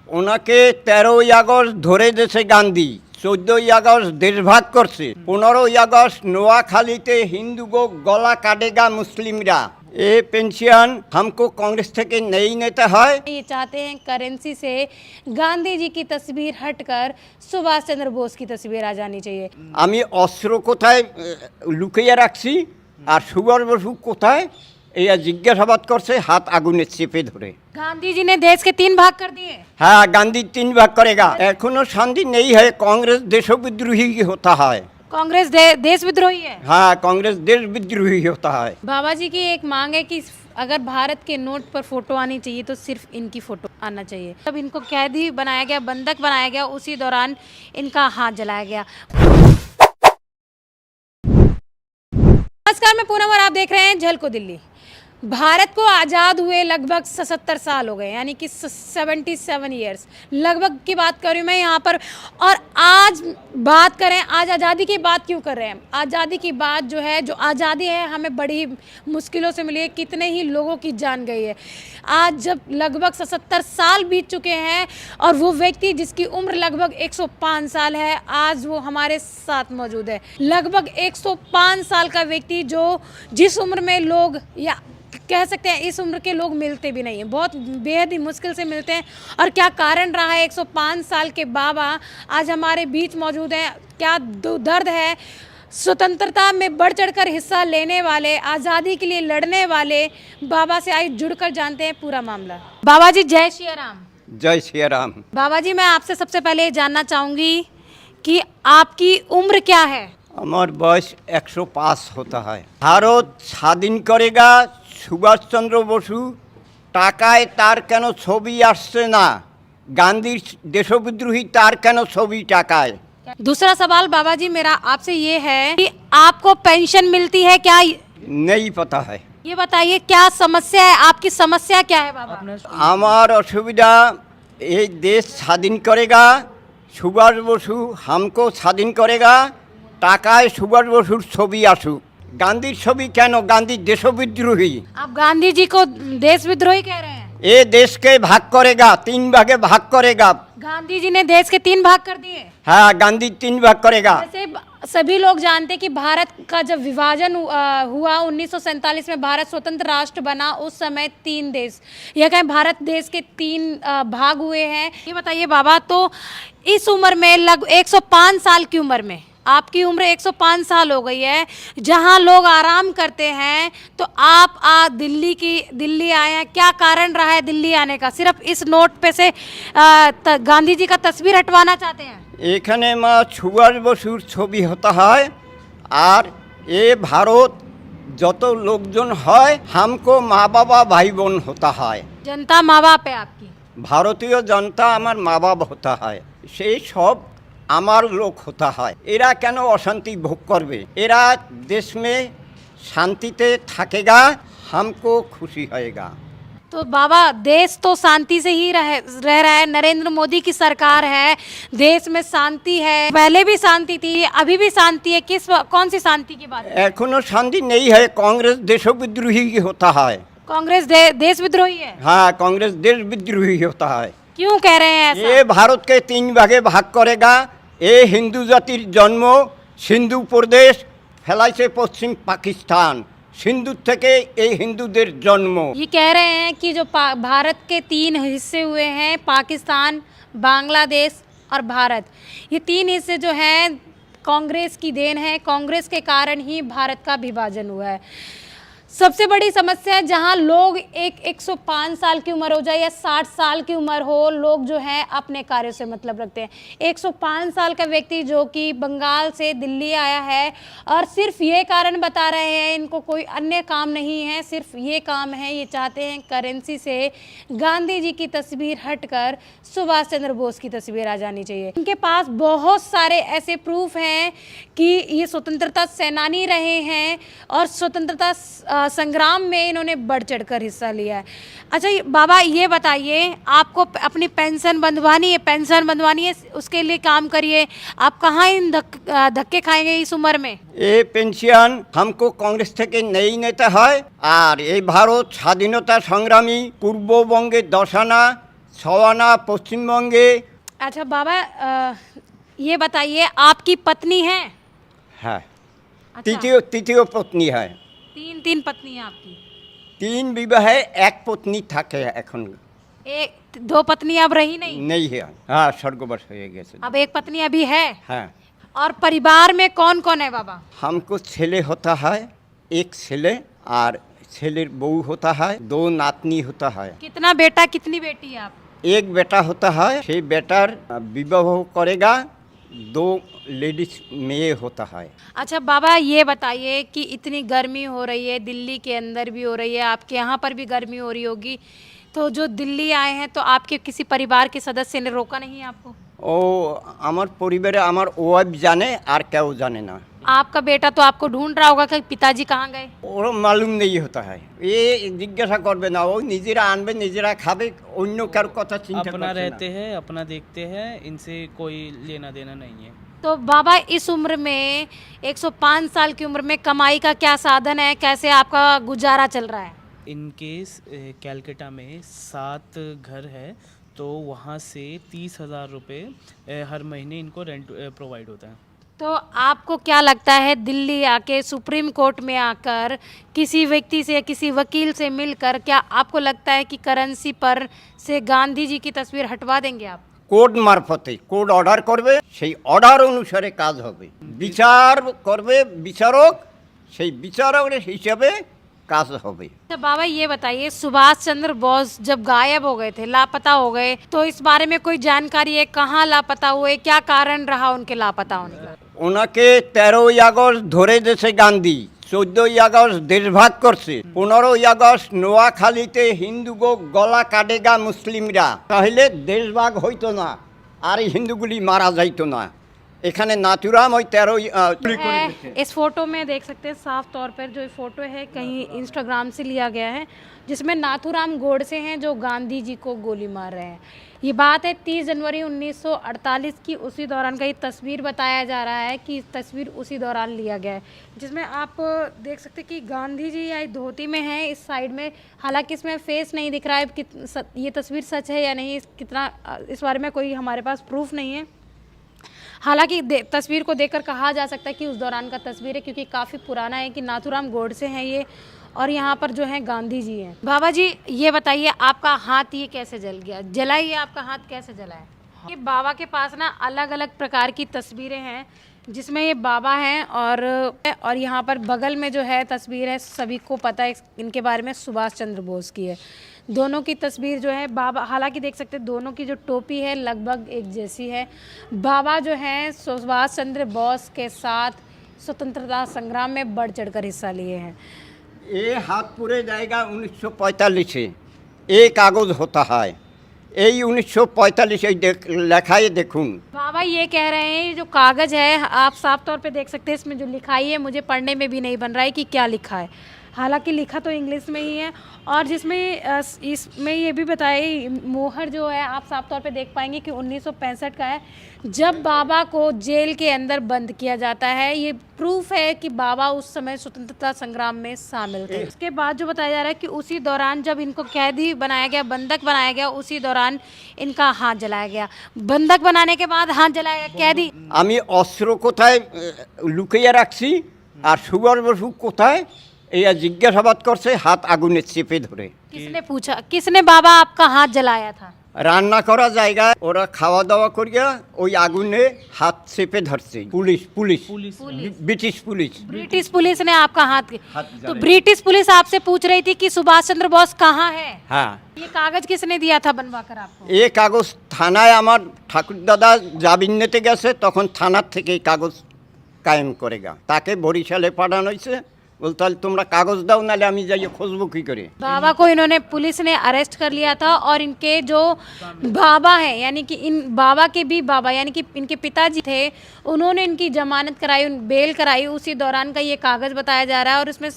ওনাকে 13ই আগস্ট ধরে দিয়েছে গান্ধী, 14ই আগস্ট দেশভাগ করছে, 15ই আগস্ট নোয়াখালীতে হিন্দু को गला काटेगा मुस्लिमरा। ये पेंशन हमको कांग्रेस থেকে नहीं नेता है। ये चाहते हैं करेंसी से गांधी जी की तस्वीर हटकर सुभाष चंद्र बोस की तस्वीर आ जानी चाहिए। আমি অস্ত্র কোথায় লুকিয়ে রাখছি আর সুভাষ বসু কোথায় এই জিজ্ঞাসাবাদ করছে হাত আগুনে চেপে ধরে। गांधी जी ने देश के 3 भाग कर दिए। हाँ, गांधी 3 भाग करेगा। एखोनो शांति नहीं है, कांग्रेस देशविद्रोही होता है। कांग्रेस देश विद्रोही है। हाँ, कांग्रेस देश विद्रोही होता है। बाबा जी की एक मांग है कि अगर भारत के नोट पर फोटो आनी चाहिए तो सिर्फ इनकी फोटो आना चाहिए। तब इनको कैदी बनाया गया, बंधक बनाया गया, उसी दौरान इनका हाथ जलाया गया। नमस्कार, मैं पूनम और आप देख रहे हैं झलको दिल्ली। भारत को आज़ाद हुए लगभग 77 साल हो गए, यानी कि 77 ईयर्स लगभग की बात कर रही हूँ मैं यहाँ पर। और आज बात करें, आज आज़ादी की बात क्यों कर रहे हैं? आज़ादी की बात जो है, जो आज़ादी है हमें बड़ी मुश्किलों से मिली है, कितने ही लोगों की जान गई है। आज जब लगभग 77 साल बीत चुके हैं और वो व्यक्ति जिसकी उम्र लगभग 105 साल है आज वो हमारे साथ मौजूद है। लगभग 105 साल का व्यक्ति जो जिस उम्र में लोग या कह सकते हैं इस उम्र के लोग मिलते भी नहीं हैं, बहुत बेहद ही मुश्किल से मिलते हैं। और क्या कारण रहा है 105 साल के बाबा आज हमारे बीच मौजूद हैं, क्या दर्द है। स्वतंत्रता में बढ़ चढ़कर हिस्सा लेने वाले, आज़ादी के लिए लड़ने वाले बाबा से आज जुड़कर जानते हैं पूरा मामला। बाबा जी जय श्री राम। जय श्री राम। बाबा जी मैं आपसे सबसे पहले जानना चाहूँगी कि आपकी उम्र क्या है? আমার বয়স 105 होता है। भारत স্বাধীন করেगा সুভাষ চন্দ্র বসু, টাকায় তার কেন ছবি আসছে না? গান্ধীর দেশবিদ্রোহী তার কেন ছবি টাকায়? दूसरा सवाल बाबा जी मेरा आपसे ये है कि आपको पेंशन मिलती है क्या? नहीं पता है। ये बताइए क्या समस्या है, आपकी समस्या क्या है बाबा? আমার অসুবিধা, এই দেশ স্বাধীন করেगा সুভাষ বসু, हमको স্বাধীন করেगा, টাকায় সুভাষ বসুর ছবি আসুক। গান্ধীর ছবি কেন? গান্ধী দেশবিদ্রোহী। आप गांधी जी को देश विद्रोही कह रहे हैं? ये देश के भाग करेगा, 3 भागे भाग करेगा। गांधी जी ने देश के 3 भाग कर दिए। हाँ, गांधी 3 भाग करेगा। जैसे सभी लोग जानते हैं कि भारत का जब विभाजन हुआ 1947 में, भारत स्वतंत्र राष्ट्र बना, उस समय 3 देश, यह कहें भारत देश के 3 भाग हुए हैं। ये बताइए बाबा, तो इस उम्र में लगभग 105 साल की उम्र में, आपकी उम्र 105 साल हो गई है, जहां लोग आराम करते हैं, तो आप दिल्ली आए हैं। क्या कारण रहा है दिल्ली आने का? सिर्फ इस नोट पे से गांधी जी का तस्वीर हटवाना चाहते हैं? এখানে মা সুভাষ বসুর ছবি হতে হয়। আর এ ভারত যত লোকজন হয় हमको মা বাবা ভাই বোন হতে হয়। जनता माँ बाप है आपकी। ভারতীয় জনতা আমার মা বাবা হতে হয়, সেই সব আমার লোক হতে হয়। এরা কেন অশান্তি ভোগ করবে? এরা দেশ में শান্তিতে থাকেगा, हमको खुशी होएगा। तो बाबा देश तो शांति से ही रह रहा है, नरेंद्र मोदी की सरकार है, देश में शांति है, पहले भी शांति थी, अभी भी शांति है। कौन सी शांति की बात है? एखोनो शांति नहीं है, कांग्रेस देशविद्रोही होता है। कांग्रेस देश विद्रोही है। हाँ, कांग्रेस देश विद्रोही होता है। क्यों कह रहे हैं ऐसा? ये भारत के 3 भागे भाग करेगा। ये हिंदू जातिर जन्म सिंधु प्रदेश फैलाइছে पश्चिम पाकिस्तान, सिंधु থেকে এই হিন্দুদের জন্ম। ये कह रहे हैं कि जो भारत के 3 हिस्से हुए हैं, पाकिस्तान, बांग्लादेश और भारत, ये 3 हिस्से जो हैं कांग्रेस की देन है, कांग्रेस के कारण ही भारत का विभाजन हुआ है। सबसे बड़ी समस्या है जहां लोग 105 साल की उम्र हो जाए या 60 साल की उम्र हो, लोग जो है अपने कार्यों से मतलब रखते हैं। 105 साल का व्यक्ति जो कि बंगाल से दिल्ली आया है और सिर्फ ये कारण बता रहे हैं, इनको कोई अन्य काम नहीं है, सिर्फ ये काम है, ये चाहते हैं करेंसी से गांधी जी की तस्वीर हटकर सुभाष चंद्र बोस की तस्वीर आ जानी चाहिए। इनके पास बहुत सारे ऐसे प्रूफ हैं कि ये स्वतंत्रता सेनानी रहे हैं और स्वतंत्रता संग्राम में इन्होंने बढ़ चढ़कर हिस्सा लिया है। अच्छा बाबा ये बताइए, आपको अपनी पेंशन बंधवानी है, उसके लिए काम करिए। आप कहाँ इन धक्के खाएंगे इस उम्र में? ये पेंशन हमको कांग्रेस থেকে नहीं नेता है। और ये भारत स्वाधीनता संग्रामी पूर्वबंगे 10 आना छवाना पश्चिमबंगे अच्छा बाबा, ये बताइए आपकी पत्नी है? है। अच्छा, তৃতীয় পত্নী হয়। तीन पत्नी है आपकी? 3 বিবাহে এক পত্নী থাকে এখন। एक दो पत्नी अब रही नहीं? নেই है। हाँ स्वर्गवास হয়ে গেছে। अब एक पत्नी अभी है। हाँ और परिवार में कौन कौन है बाबा? हमको ছেলে होता है, एक ছেলে और ছেলের বউ होता है, 2 नातनी होता है। कितना बेटा कितनी बेटी है आप? एक बेटा होता है, সেই बेटार विवाह करेगा, 2 लेडीज मेये होता है। अच्छा बाबा, ये बताइए कि इतनी गर्मी हो रही है, दिल्ली के अंदर भी हो रही है, आपके यहाँ पर भी गर्मी हो रही होगी, तो जो दिल्ली आए हैं तो आपके किसी परिवार के सदस्य ने रोका नहीं आपको? ও আমার পরিবারে আমার ওয়াইফ জানে আর কেউ জানে না। आपका बेटा तो आपको ढूंढ रहा होगा कि पिताजी कहाँ गए। ওর মালুম নেই হতে হয়, এ জিজ্ঞাসা করবে না, ও নিজেরা আনবে নিজেরা খাবে, অন্য কারো কথা চিন্তা अपना করছে रहते না। हैं, अपना देखते हैं, इनसे कोई लेना देना नहीं है। तो बाबा इस उम्र में 105 साल की उम्र में कमाई का क्या साधन है, कैसे आपका गुजारा चल रहा है? इनके कैलकाटा में 7 घर है, तो वहाँ से 30,000 रुपये हर महीने इनको रेंट प्रोवाइड होता है। तो आपको क्या लगता है दिल्ली आके सुप्रीम कोर्ट में आकर किसी व्यक्ति से किसी वकील से मिलकर क्या आपको लगता है कि करेंसी पर से गांधी जी की तस्वीर हटवा देंगे आप? কোর্ট মারফতে কোর্ট অর্ডার করবে, সেই অর্ডার অনুসারে কাজ হবে। বিচার করবে বিচারক, সেই বিচারকের হিসাবে কাজ হবে। तो बाबा ये बताइए, सुभाष चंद्र बोस जब गायब हो गए थे, लापता हो गए, तो इस बारे में कोई जानकारी है? कहाँ लापता हुए, क्या कारण रहा उनके लापता होने का? ওনাকে 13ই আগস্ট ধরে দিয়েছে গান্ধী, 14ই আগস্ট দেশ ভাগ করছে, 15ই আগস্ট নোয়াখালীতে হিন্দুগো গলা কাটেগা মুসলিমরা, তাহলে দেশ ভাগ হইতো না আর এই হিন্দুগুলি মারা যাইতো না। এখানে নাথুরাম ওই 13ই इस फोटो में देख सकते हैं साफ तौर पर, जो फोटो है कहीं इंस्टाग्राम से लिया गया है, जिसमें नाथूराम गोडसे हैं जो गांधी जी को गोली मार रहे हैं। ये बात है 30 जनवरी 1948 की, उसी दौरान का ये तस्वीर बताया जा रहा है कि तस्वीर उसी दौरान लिया गया है, जिसमें आप देख सकते हैं कि गांधी जी या धोती में हैं इस साइड में। हालांकि इसमें फेस नहीं दिख रहा है कि ये तस्वीर सच है या नहीं, कितना इस बारे में कोई हमारे पास प्रूफ नहीं है। हालांकि तस्वीर को देखकर कहा जा सकता है कि उस दौरान का तस्वीर है, क्योंकि काफ़ी पुराना है कि नाथूराम गोडसे हैं ये, और यहाँ पर जो है गांधी जी हैं। बाबा जी ये बताइए, आपका हाथ ये कैसे जल गया? जला ये आपका हाथ कैसे जला है? ये बाबा के पास ना अलग अलग प्रकार की तस्वीरें हैं, जिसमें ये बाबा हैं और यहाँ पर बगल में जो है तस्वीर है, सभी को पता है इनके बारे में, सुभाष चंद्र बोस की है। दोनों की तस्वीर जो है बाबा, हालांकि देख सकते हैं दोनों की जो टोपी है लगभग एक जैसी है। बाबा जो हैं सुभाष चंद्र बोस के साथ स्वतंत्रता संग्राम में बढ़ चढ़कर हिस्सा लिए हैं। ये हाथ पूरे जाएगा 1945 ये कागज होता है, यही 1945 लिखाई देखूँ। बाबा ये कह रहे हैं, ये जो कागज़ है आप साफ तौर पे देख सकते हैं, इसमें जो लिखाई है मुझे पढ़ने में भी नहीं बन रहा है कि क्या लिखा है। हालांकि लिखा तो इंग्लिश में ही है, और जिसमें इसमें ये भी बताया, मोहर जो है आप साफ तौर पे देख पाएंगे कि 1965 का है, जब बाबा को जेल के अंदर बंद किया जाता है। ये प्रूफ है कि बाबा उस समय स्वतंत्रता संग्राम में शामिल थे। उसके बाद जो बताया जा रहा है कि उसी दौरान जब इनको कैदी बनाया गया, बंधक बनाया गया, उसी दौरान इनका हाथ जलाया गया। बंधक बनाने के बाद हाथ जलाया गया। कैदी আমি অস্ত্র কোথায় লুকিয়ে রাখছি আর সুভাষ বসু কোথায় এই জিজ্ঞাসাবাদ করছে, হাত আগুনে চেপে ধরে। किसने पूछा, किसने बाबा आपका हाथ जलाया था? রান্না করা জায়গায় ওরা খাওয়া দাওয়া করিয়া ওই আগুনে হাত চেপে ধরছে police police police British police. British police ने आपका हाथ हाथ तो जलाया। ब्रिटिश पुलिस आपसे पूछ रही थी कि सुभाष चंद्र बोस कहाँ है? হ্যাঁ ये कागज किसने दिया था बनवाकर आपको? এই কাগজ থানায় আমার ঠাকুর দাদা জামিন নিতে গেছে, তখন থানার থেকে এই কাগজ কায়েম করেগা, তাকে বরিশালে পাঠানো হয়েছে। বলতে তাহলে তোমরা কাগজ দাও, নাহলে আমি যাইয়ে খুঁজবো কী করে। बाबा को इन्होंने पुलिस ने अरेस्ट कर लिया था, और इनके जो बाबा हैं, यानी कि इन बाबा के भी बाबा यानी कि इनके पिताजी थे, उन्होंने इनकी जमानत कराई, बेल कराई। उसी दौरान का ये कागज़ बताया जा रहा है, और इसमें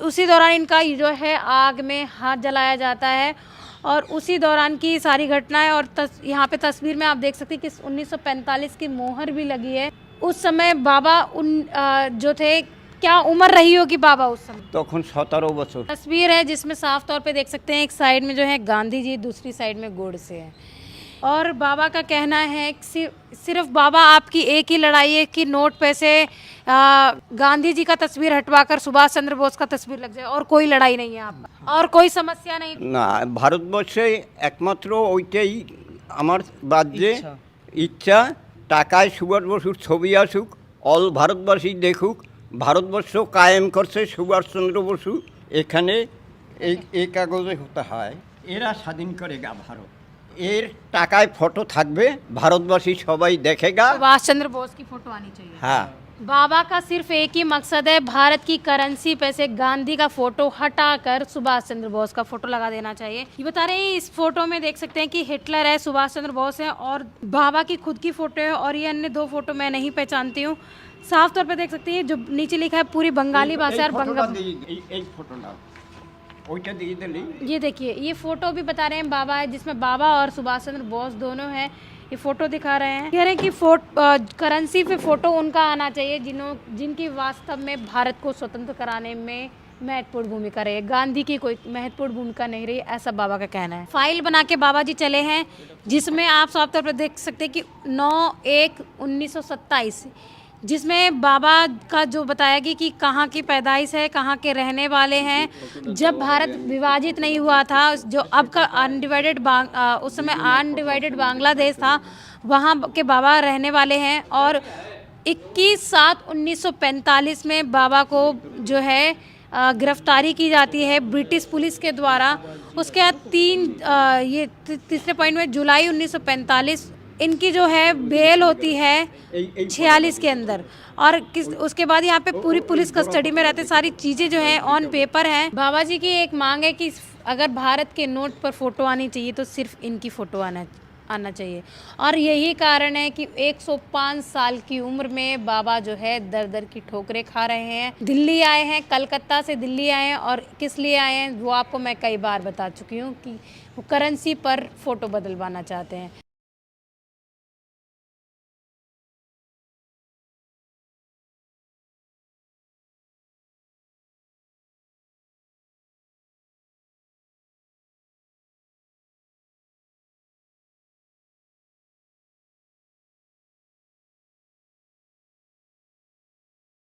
उसी दौरान इनका जो है आग में हाथ जलाया जाता है, और उसी दौरान की सारी घटनाएं। और यहाँ पे तस्वीर में आप देख सकते हैं कि 1945 की मोहर भी लगी है। उस समय बाबा जो थे, क्या उम्र रही होगी बाबा उस समय? তখন 17 বছর। तस्वीर है जिसमें साफ तौर पे देख सकते हैं, एक साइड में जो है गांधी जी, दूसरी साइड में गोडसे है। और बाबा का कहना है कि सिर्फ बाबा आपकी एक ही लड़ाई है कि नोट पे से गांधी जी का तस्वीर हटवाकर सुभाष चंद्र बोस का तस्वीर लग जाए, और कोई लड़ाई नहीं है आपका, और कोई समस्या नहीं। না, ভারতবর্ষে একমাত্র ওইটাই আমার বাদে ইচ্ছা, টাকায় সুভাষ বসুর ছবি আসুক, অল ভারতবাসী দেখুক, ভারতবর্ষ কায়েম করছে সুভাষচন্দ্র বসু, এখানে এই কাগজে হতে হয়, এরা স্বাধীন করেগা ভারত, এর টাকায় ফটো থাকবে, ভারতবাসী সবাই দেখেগা। सुभाष चंद्र बोस की फोटो आनी चाहिए। হ্যাঁ, बाबा का सिर्फ एक ही मकसद है, भारत की करेंसी पे से गांधी का फोटो हटाकर सुभाष चंद्र बोस का फोटो लगा देना चाहिए। ये बता रहे हैं, इस फोटो में देख सकते हैं कि हिटलर है, सुभाष चंद्र बोस है, और बाबा की खुद की फोटो है, और ये अन्य दो फोटो मैं नहीं पहचानती हूँ। साफ तौर पे देख सकते हैं, जो नीचे लिखा है पूरी बंगाली भाषा और এই ফটোটা ওইটা দিয়ে দিলি। ये देखिए, ये फोटो भी बता रहे हैं बाबा है, जिसमें बाबा और सुभाष चंद्र बोस दोनों हैं। ये फोटो दिखा रहे हैं, कह रहे हैं कि करेंसी पे फोटो उनका आना चाहिए जिनकी वास्तव में भारत को स्वतंत्र कराने में महत्वपूर्ण भूमिका रही है। गांधी की कोई महत्वपूर्ण भूमिका नहीं रही, ऐसा बाबा का कहना है। फाइल बना के बाबा जी चले हैं, जिसमें आप साफ तौर पर देख सकते हैं कि 9/1/1927, जिसमें बाबा का जो बताया गया कि कहाँ की पैदाइश है, कहाँ के रहने वाले हैं, जब भारत विभाजित नहीं हुआ था, जो अब का उस समय अनडिवाइडेड बांग्लादेश था, वहाँ के बाबा रहने वाले हैं। और 21/7/1945 में बाबा को जो है गिरफ्तारी की जाती है ब्रिटिश पुलिस के द्वारा। उसके बाद तीसरे पॉइंट में जुलाई 1945 इनकी जो है बेल होती है 46 के अंदर, और उसके बाद यहाँ पे पूरी पुलिस कस्टडी में रहते, सारी चीज़ें जो है ऑन पेपर हैं। बाबा जी की एक मांग है कि अगर भारत के नोट पर फ़ोटो आनी चाहिए तो सिर्फ इनकी फ़ोटो आना चाहिए। और यही कारण है कि 105 साल की उम्र में बाबा जो है दर दर की ठोकरें खा रहे हैं। दिल्ली आए हैं, कलकत्ता से दिल्ली आए हैं, और किस लिए आए हैं वो आपको मैं कई बार बता चुकी हूँ कि वो करेंसी पर फ़ोटो बदलवाना चाहते हैं।